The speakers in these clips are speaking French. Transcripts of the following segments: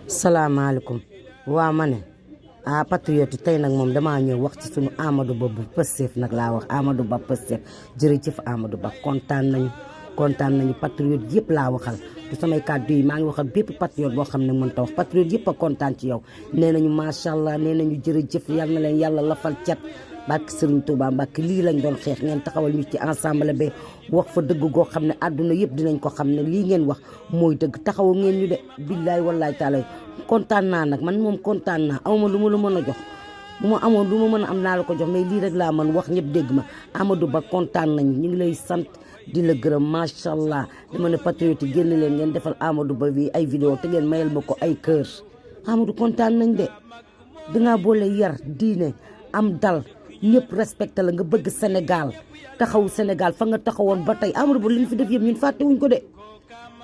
salaamaaleykum waa ma ne patriote tey nag moom damaa ñëw wax ci sunu Amadou Ba bu Pastef nag laa wax Amadou Ba Pastef jërëjëf Amadou Ba kontaan nañu patriote yëpp laa waxal te samay kàddu yi maa ngi waxal bépp patriote boo xam ne mën ta wax patriote yëpp a kontaan ci yow nee nañu macha allah nee nañu jërëjëf yal na leen yàlla lafal cat bàkki Serigne Touba Mbàkke lii lañ doon xeex ngeen taxawal ñu ci ensemble ba wax fa dëgg goo xam ne àdduna yëpp dinañ ko xam ne lii ngeen wax mooy dëgg taxaw ngeen ñu de billaay wallaay taala kontaan naa nag man moom kontaan naa awma lu ma la mën a jox bu ma amoon lu ma mën a am naa la ko jox mais lii rek laa mën wax ñëpp dégg ma Amadou Ba kontaan nañu ñu ngi lay sant di la gërëm macha allah dama ne patriote yi génn leen ngeen defal Amadou Ba bi ay vidéo te ngeen mayal ma ko ay kër Amadou kontaan nañ de dangaa boole yar diine am dal ñëpp respecté la nga bëgg Sénégal taxaw Sénégal fa nga taxawoon ba tey Amadou Ba li ñu fi def yëpp ñun fàttewuñ ko de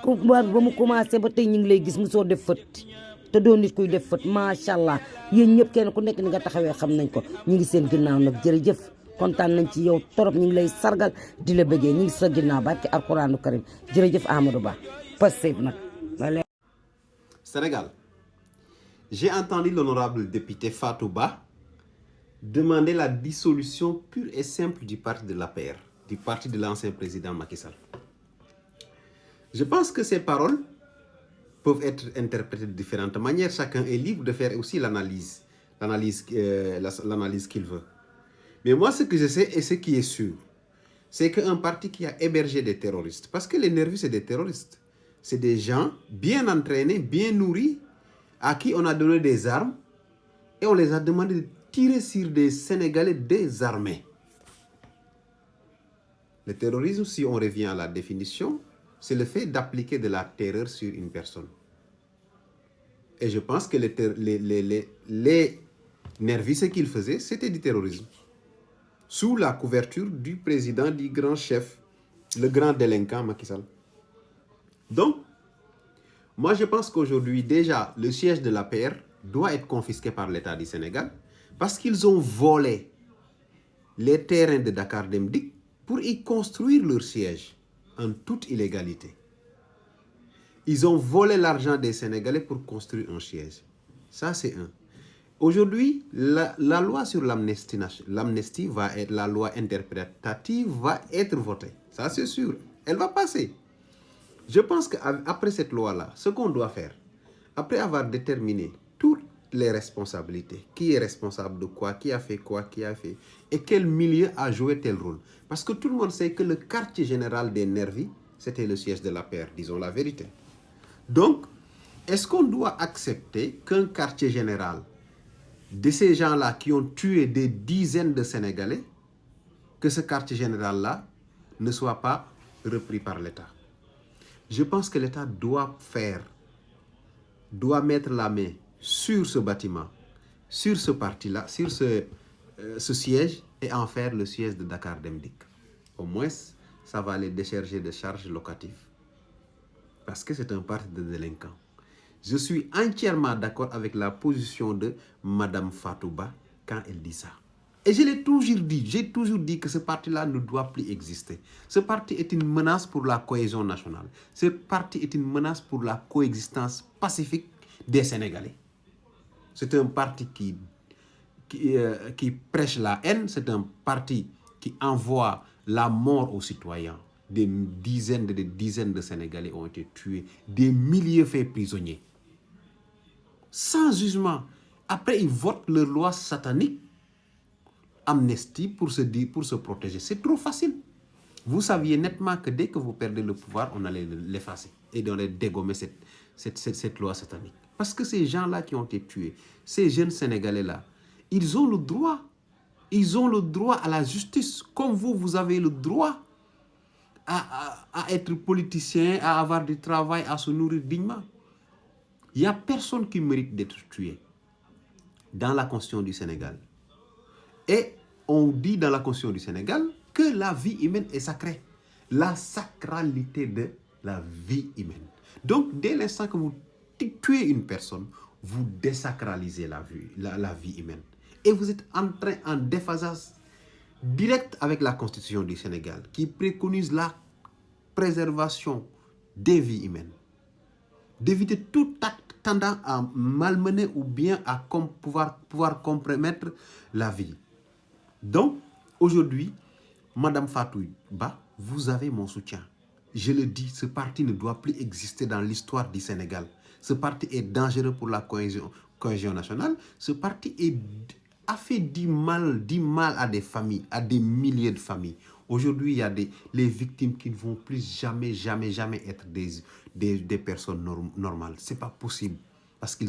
ba mu commencé ba tey ñu ngi lay gis mosoo def fët te doo nit kuy def fët macha allah yéen ñëpp kenn ku nekk ni nga taxawee xam nañ ko ñu ngi seen ginnaaw nag jërëjëf kontaan nañ ci yow torop ñu ngi lay sargal di la bëggee ñu ngi sa ginnaaw barke alquranu karim jërëjëf Amadou Ba Pastef nag. Sénégal, j'ai entendu l'honorable député Fatou Ba demander la dissolution pure et simple du parti de l'APR, du parti de l'ancien président Macky Sall. Je pense que ces paroles peuvent être interprétées de différentes manières. Chacun est libre de faire aussi l'analyse qu'il veut. Mais moi, ce que je sais et ce qui est sûr, c'est qu'un parti qui a hébergé des terroristes, parce que les nervis, c'est des terroristes, c'est des gens bien entraînés, bien nourris, à qui on a donné des armes et on les a demandé de tirer sur des Sénégalais désarmés. Le terrorisme, si on revient à la définition, c'est le fait d'appliquer de la terreur sur une personne. Et je pense que les nervis, ce qu'ils faisaient, c'était du terrorisme. Sous la couverture du président, du grand chef, le grand délinquant Macky Sall. Donc, moi je pense qu'aujourd'hui, déjà, le siège de l'APR doit être confisqué par l'État du Sénégal parce qu'ils ont volé les terrains de Dakar Dem Dikk pour y construire leur siège en toute illégalité. Ils ont volé l'argent des Sénégalais pour construire un siège. Ça, c'est un. Aujourd'hui, la loi sur l'amnistie va être la loi interprétative, va être votée. Ça, c'est sûr. Elle va passer. Je pense qu'après cette loi-là, ce qu'on doit faire, après avoir déterminé toutes les responsabilités, qui est responsable de quoi, qui a fait et quel milieu a joué tel rôle. Parce que tout le monde sait que le quartier général des nervis, c'était le siège de l'APR, disons la vérité. Donc, est-ce qu'on doit accepter qu'un quartier général de ces gens-là qui ont tué des dizaines de Sénégalais, que ce quartier général-là ne soit pas repris par l'État? Je pense que l'État doit mettre la main sur ce bâtiment, sur ce parti-là, sur ce siège et en faire le siège de Dakar Dem Dikk. Au moins, ça va les décharger de charges locatives. Parce que c'est un parti de délinquants. Je suis entièrement d'accord avec la position de Madame Fatou Ba quand elle dit ça. Et je l'ai toujours dit, j'ai toujours dit que ce parti-là ne doit plus exister. Ce parti est une menace pour la cohésion nationale. Ce parti est une menace pour la coexistence pacifique des Sénégalais. C'est un parti qui prêche la haine, c'est un parti qui envoie la mort aux citoyens. Des dizaines de Sénégalais ont été tués, des milliers faits prisonniers. Sans jugement. Après, ils votent leur loi satanique, amnistie, pour se protéger. C'est trop facile. Vous saviez nettement que dès que vous perdez le pouvoir, on allait l'effacer et on allait dégommer cette loi satanique. Parce que ces gens-là qui ont été tués, ces jeunes Sénégalais-là, ils ont le droit. Ils ont le droit à la justice. Comme vous avez le droit à être politicien, à avoir du travail, à se nourrir dignement. Il n'y a personne qui mérite d'être tué dans la Constitution du Sénégal. Et on dit dans la Constitution du Sénégal que la vie humaine est sacrée. La sacralité de la vie humaine. Donc, dès l'instant que vous tuez une personne, vous désacralisez la vie humaine. Et vous êtes entré en déphasage direct avec la Constitution du Sénégal qui préconise la préservation des vies humaines. D'éviter tout acte tendant à malmener ou bien à pouvoir compromettre la vie. Donc, aujourd'hui, Madame Fatou Ba, vous avez mon soutien. Je le dis, ce parti ne doit plus exister dans l'histoire du Sénégal. Ce parti est dangereux pour la cohésion nationale. Ce parti a fait du mal à des familles, à des milliers de familles. Aujourd'hui, il y a les victimes qui ne vont plus jamais être des personnes normales. Ce n'est pas possible parce que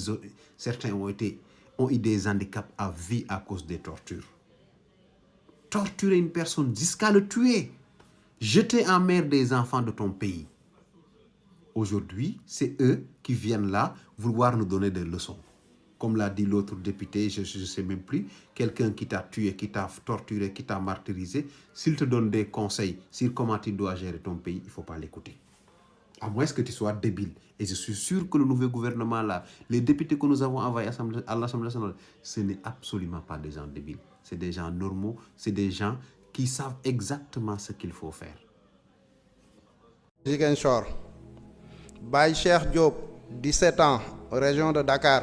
certains ont eu des handicaps à vie à cause des tortures. Torturer une personne jusqu'à le tuer, jeter en mer des enfants de ton pays. Aujourd'hui, c'est eux qui viennent là vouloir nous donner des leçons. Comme l'a dit l'autre député, je ne sais même plus, quelqu'un qui t'a tué, qui t'a torturé, qui t'a martyrisé, s'il te donne des conseils sur comment tu dois gérer ton pays, il ne faut pas l'écouter. À moins que tu sois débile. Et je suis sûr que le nouveau gouvernement là, les députés que nous avons envoyés à l'Assemblée nationale, ce n'est absolument pas des gens débiles. C'est des gens normaux, c'est des gens qui savent exactement ce qu'il faut faire. Ziguinchor. Baye Cheikh Diop, 17 ans, région de Dakar.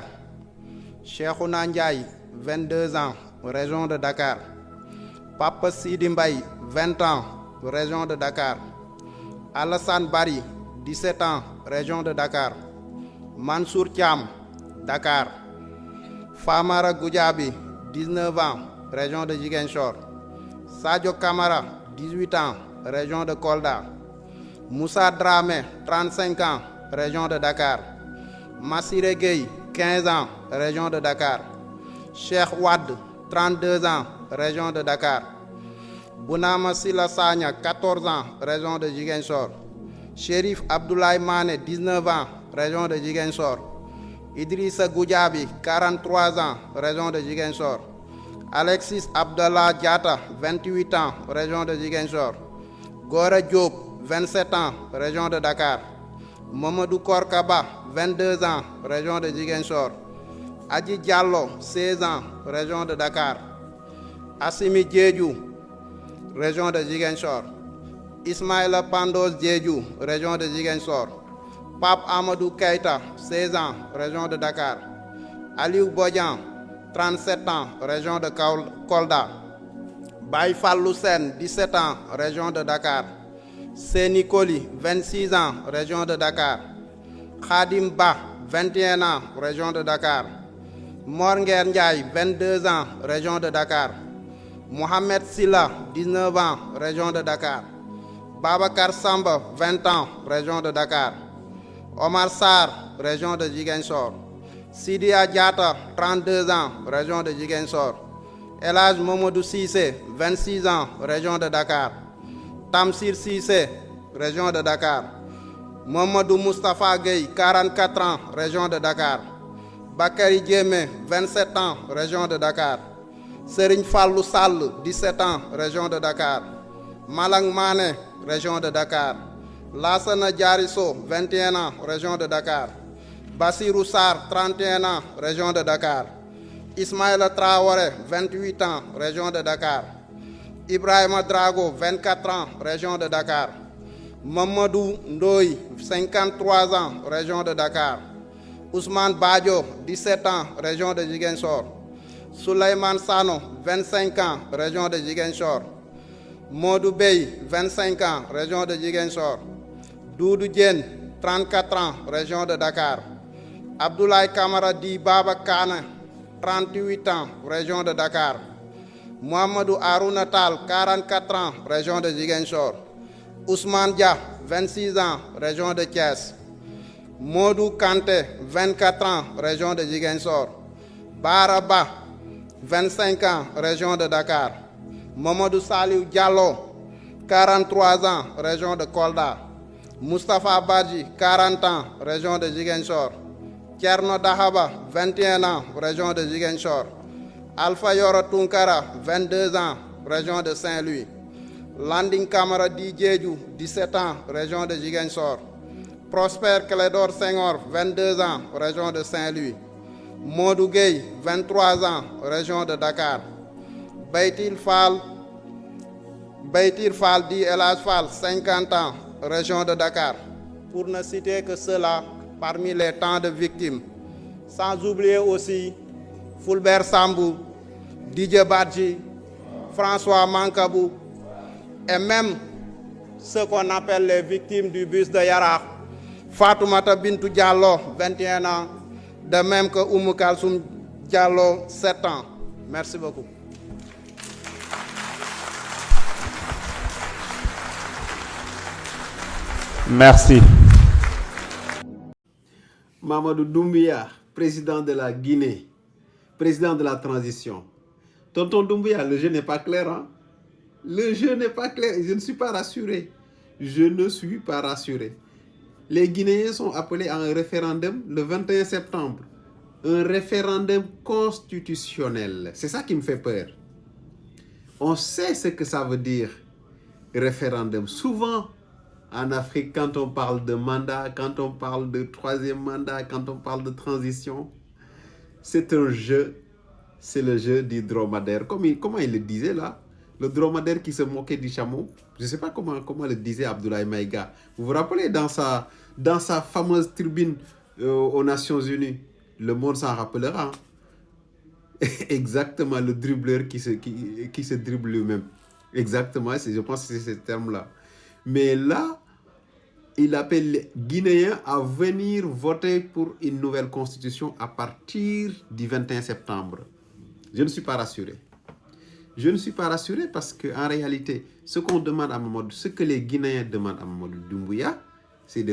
Cheikhouna Ndiaye, 22 ans, région de Dakar. Papa Sidi Mbaye, 20 ans, région de Dakar. Alassane Bari, 17 ans, région de Dakar. Mansour Thiam, Dakar. Famara Goudiaby, 19 ans, région de Ziguinchor. Sadio Kamara, 18 ans, région de Kolda. Moussa Dramé, 35 ans, région de Dakar. Massiré Gueye, 15 ans, région de Dakar. Cheikh Wad, 32 ans, région de Dakar. Bounama Silla Sagna, 14 ans, région de Ziguinchor. Chérif Abdoulaye Mané, 19 ans, région de Ziguinchor. Idrissa Goudiaby, 43 ans, région de Ziguinchor. Alexis Abdallah Diatta, 28 ans, région de Ziguinchor. Gora Diop, 27 ans, région de Dakar. Mamadou Korkaba, 22 ans, région de Ziguinchor. Adji Diallo, 16 ans, région de Dakar. Assimi Diédhiou, région de Ziguinchor. Ismaïla Pandos Diédhiou, région de Ziguinchor. Pape Amadou Keïta, 16 ans, région de Dakar. Aliou Bodian, 37 ans, région de Kolda. Baye Fallou Sen, 17 ans, région de Dakar. Séni Koli, 26 ans, région de Dakar. Khadim Ba, 21 ans, région de Dakar. Mornger Ndiaye, 22 ans, région de Dakar. Mohamed Silla, 19 ans, région de Dakar. Babacar Samba, 20 ans, région de Dakar. Omar Sarr, région de Ziguinchor. Sidia Diatta, 32 ans, région de Ziguinchor. Elhadj Mamadou Cissé, 26 ans, région de Dakar. Tamsir Cissé, région de Dakar. Mamadou Moustapha Gueye, 44 ans, région de Dakar. Bakary Diémé, 27 ans, région de Dakar. Serigne Fallou Sall, 17 ans, région de Dakar. Malang Mané, région de Dakar. Lassana Diarisso, 21 ans, région de Dakar. Bassirou Sarr, 31 ans, région de Dakar. Ismaïla Traoré, 28 ans, région de Dakar. Ibrahima Drago, 24 ans, région de Dakar. Mamadou Ndoye, 53 ans, région de Dakar. Ousmane Badio, 17 ans, région de Ziguinchor. Souleymane Sano, 25 ans, région de Ziguinchor. Modou Bey, 25 ans, région de Ziguinchor. Doudou Diène, 34 ans, région de Dakar. Abdoulaye Kamara Di Baba Kane, 38 ans, région de Dakar. Mohamedou Harouna Tall, 44 ans, région de Ziguinchor. Ousmane Dia, 26 ans, région de Thiès. Modou Kanté, 24 ans, région de Ziguinchor. Baraba, 25 ans, région de Dakar. Mamadou Saliou Diallo, 43 ans, région de Kolda. Moustapha Badji, 40 ans, région de Ziguinchor. Thierno Dahaba, 21 ans, région de Ziguinchor. Alpha Yoro Tunkara, 22 ans, région de Saint-Louis. Landing Camara Di Diédhiou, 17 ans, région de Ziguinchor. Prosper Clédor Senghor, 22 ans, région de Saint-Louis. Modou Gueye, 23 ans, région de Dakar. Baitir Fall Di Elhadj Fall, 50 ans, région de Dakar. Pour ne citer que cela, parmi les tant de victimes Sans oublier aussi Fulbert Sambou, Didier Badji, François Mankabou, et même ceux qu'on appelle les victimes du bus de Yarak, Fatoumata Bintou Diallo, 21 ans, de même que Oumou Kalsoum Diallo, 7 ans. Merci beaucoup. Merci. Mamadou Doumbouya, président de la Guinée, président de la transition. Tonton Doumbouya, le jeu n'est pas clair, hein? Le jeu n'est pas clair. Je ne suis pas rassuré. Je ne suis pas rassuré. Les Guinéens sont appelés à un référendum le 21 septembre. Un référendum constitutionnel. C'est ça qui me fait peur. On sait ce que ça veut dire, référendum. Souvent, en Afrique, quand on parle de mandat, quand on parle de troisième mandat, quand on parle de transition, c'est un jeu. C'est le jeu du dromadaire. Comment il le disait là? Le dromadaire qui se moquait du chameau. Je ne sais pas comment le disait Abdoulaye Maïga. Vous vous rappelez dans sa fameuse tribune aux Nations Unies? Le monde s'en rappellera. Exactement, le dribbleur qui se dribble lui-même. Exactement, je pense que c'est ce terme-là. Mais là, il appelle les Guinéens à venir voter pour une nouvelle constitution à partir du 21 septembre. Je ne suis pas rassuré. Je ne suis pas rassuré parce qu'en réalité, ce qu'on demande à Mamadou, ce que les Guinéens demandent à Mamadou Doumbouya, c'est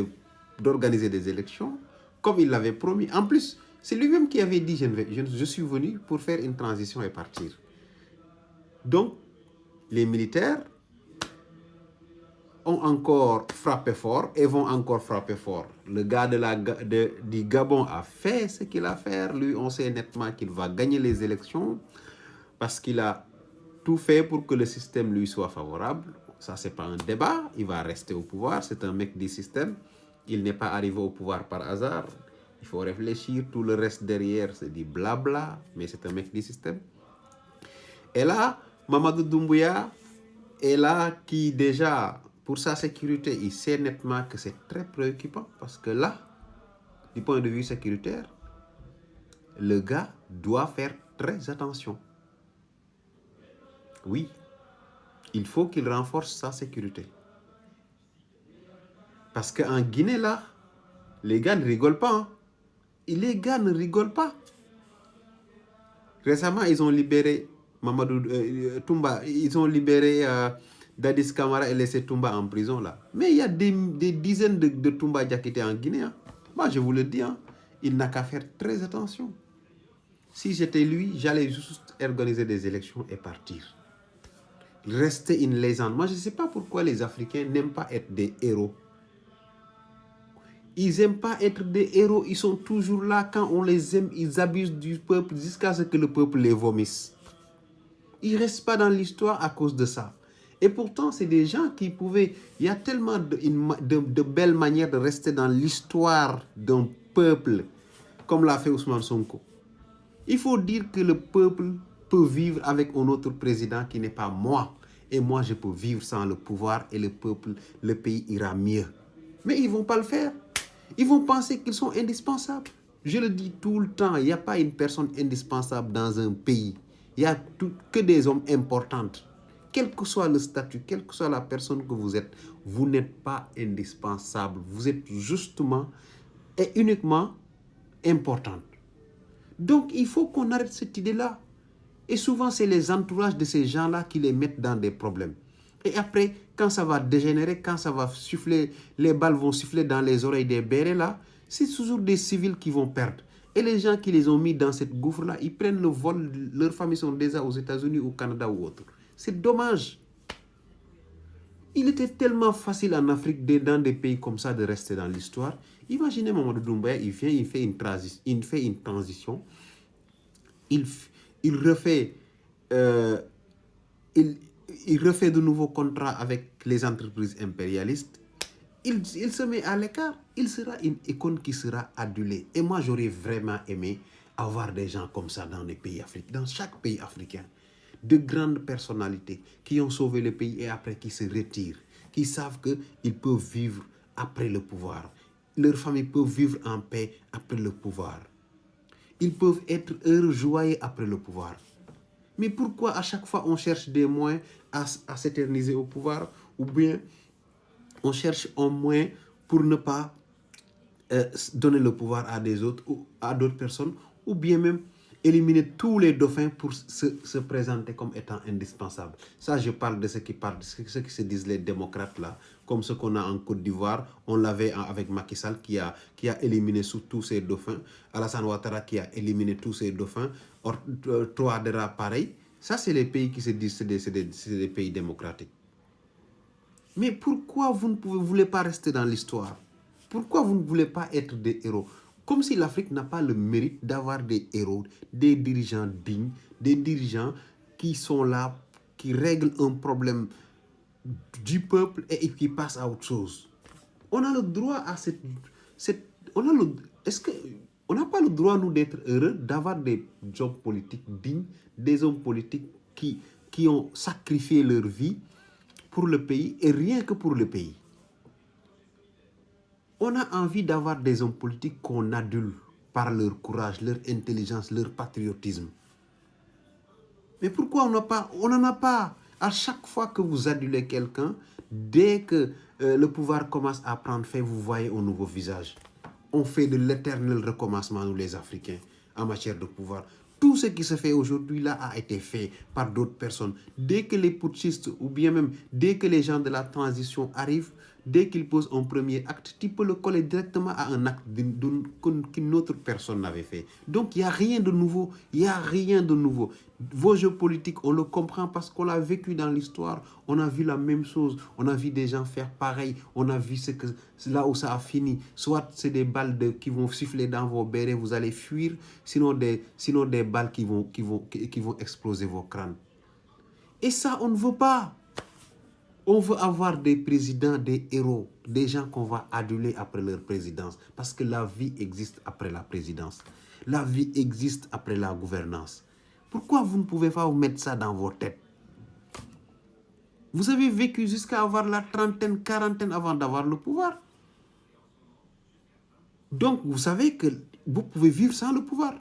d'organiser des élections comme il l'avait promis. En plus, c'est lui-même qui avait dit je suis venu pour faire une transition et partir. Donc, les militaires ont encore frappé fort et vont encore frapper fort. Le gars du Gabon a fait ce qu'il a fait. Lui, on sait nettement qu'il va gagner les élections parce qu'il a tout fait pour que le système lui soit favorable. Ça, c'est pas un débat. Il va rester au pouvoir. C'est un mec du système. Il n'est pas arrivé au pouvoir par hasard. Il faut réfléchir. Tout le reste derrière, c'est du blabla. Mais c'est un mec du système. Et là, Mamadou Doumbouya est là qui déjà, pour sa sécurité, il sait nettement que c'est très préoccupant. Parce que là, du point de vue sécuritaire, le gars doit faire très attention. Oui, il faut qu'il renforce sa sécurité. Parce qu'en Guinée, là, les gars ne rigolent pas. Hein. Les gars ne rigolent pas. Récemment, ils ont libéré Mamadou Toumba. Ils ont libéré Dadis Camara et laissé Toumba en prison, là. Mais il y a des dizaines de Toumba Diakité en Guinée. Hein. Moi, je vous le dis, hein, il n'a qu'à faire très attention. Si j'étais lui, j'allais juste organiser des élections et partir. Rester une légende. Moi, je ne sais pas pourquoi les Africains n'aiment pas être des héros. Ils n'aiment pas être des héros. Ils sont toujours là. Quand on les aime, ils abusent du peuple jusqu'à ce que le peuple les vomisse. Ils ne restent pas dans l'histoire à cause de ça. Et pourtant, c'est des gens qui pouvaient... Il y a tellement de belles manières de rester dans l'histoire d'un peuple, comme l'a fait Ousmane Sonko. Il faut dire que le peuple peut vivre avec un autre président qui n'est pas moi. Et moi, je peux vivre sans le pouvoir et le peuple, le pays ira mieux. Mais ils ne vont pas le faire. Ils vont penser qu'ils sont indispensables. Je le dis tout le temps, il n'y a pas une personne indispensable dans un pays. Il n'y a que des hommes importantes. Quel que soit le statut, quelle que soit la personne que vous n'êtes pas indispensable. Vous êtes justement et uniquement importante. Donc, il faut qu'on arrête cette idée-là. Et souvent, c'est les entourages de ces gens-là qui les mettent dans des problèmes. Et après, quand ça va dégénérer, quand ça va souffler, les balles vont souffler dans les oreilles des bérets là, c'est toujours des civils qui vont perdre. Et les gens qui les ont mis dans cette gouffre-là, ils prennent le vol, leurs familles sont déjà aux États-Unis, au Canada ou autre. C'est dommage. Il était tellement facile en Afrique, dans des pays comme ça, de rester dans l'histoire. Imaginez Mamadou Doumbouya, il fait une transition. Il refait de nouveaux contrats avec les entreprises impérialistes. Il se met à l'écart. Il sera une icône qui sera adulée. Et moi, j'aurais vraiment aimé avoir des gens comme ça dans les pays africains, dans chaque pays africain. De grandes personnalités qui ont sauvé le pays et après qui se retirent, qui savent qu'ils peuvent vivre après le pouvoir. Leurs familles peuvent vivre en paix après le pouvoir. ils peuvent être heureux, joyeux après le pouvoir. Mais pourquoi à chaque fois on cherche des moyens à s'éterniser au pouvoir, ou bien on cherche un moyen pour ne pas donner le pouvoir à des autres ou à d'autres personnes, ou bien même éliminer tous les dauphins pour se présenter comme étant indispensables. Ça, je parle de ceux qui se disent les démocrates là, comme ce qu'on a en Côte d'Ivoire. On l'avait avec Macky Sall qui a éliminé tous ces dauphins. Alassane Ouattara qui a éliminé tous ces dauphins. Touadéra pareil. Ça, c'est les pays qui se disent c'est des pays démocratiques. Mais pourquoi vous ne voulez pas rester dans l'histoire? Pourquoi vous ne voulez pas être des héros? Comme si l'Afrique n'a pas le mérite d'avoir des héros, des dirigeants dignes, des dirigeants qui sont là, qui règlent un problème du peuple et qui passent à autre chose. On a le droit à est-ce qu'on n'a pas le droit, nous, d'être heureux, d'avoir des hommes politiques dignes, des hommes politiques qui ont sacrifié leur vie pour le pays et rien que pour le pays? On a envie d'avoir des hommes politiques qu'on adule par leur courage, leur intelligence, leur patriotisme. Mais pourquoi on n'en a pas? À chaque fois que vous adulez quelqu'un, dès que le pouvoir commence à prendre fin, vous voyez un nouveau visage. On fait de l'éternel recommencement, nous les Africains, en matière de pouvoir. Tout ce qui se fait aujourd'hui là a été fait par d'autres personnes. Dès que les putschistes, ou bien même dès que les gens de la transition arrivent, dès qu'ils posent un premier acte, tu peux le coller directement à un acte qu'une autre personne n'avait fait. Donc il n'y a rien de nouveau. Il n'y a rien de nouveau. Vos jeux politiques, on le comprend parce qu'on l'a vécu dans l'histoire. On a vu la même chose. On a vu des gens faire pareil. On a vu là où ça a fini. Soit c'est des balles qui vont siffler dans vos bérets, vous allez fuir. Sinon des balles qui vont exploser vos crânes. Et ça, on ne veut pas. On veut avoir des présidents, des héros, des gens qu'on va aduler après leur présidence. Parce que la vie existe après la présidence. La vie existe après la gouvernance. Pourquoi vous ne pouvez pas vous mettre ça dans vos têtes? Vous avez vécu jusqu'à avoir la trentaine, quarantaine avant d'avoir le pouvoir. Donc, vous savez que vous pouvez vivre sans le pouvoir.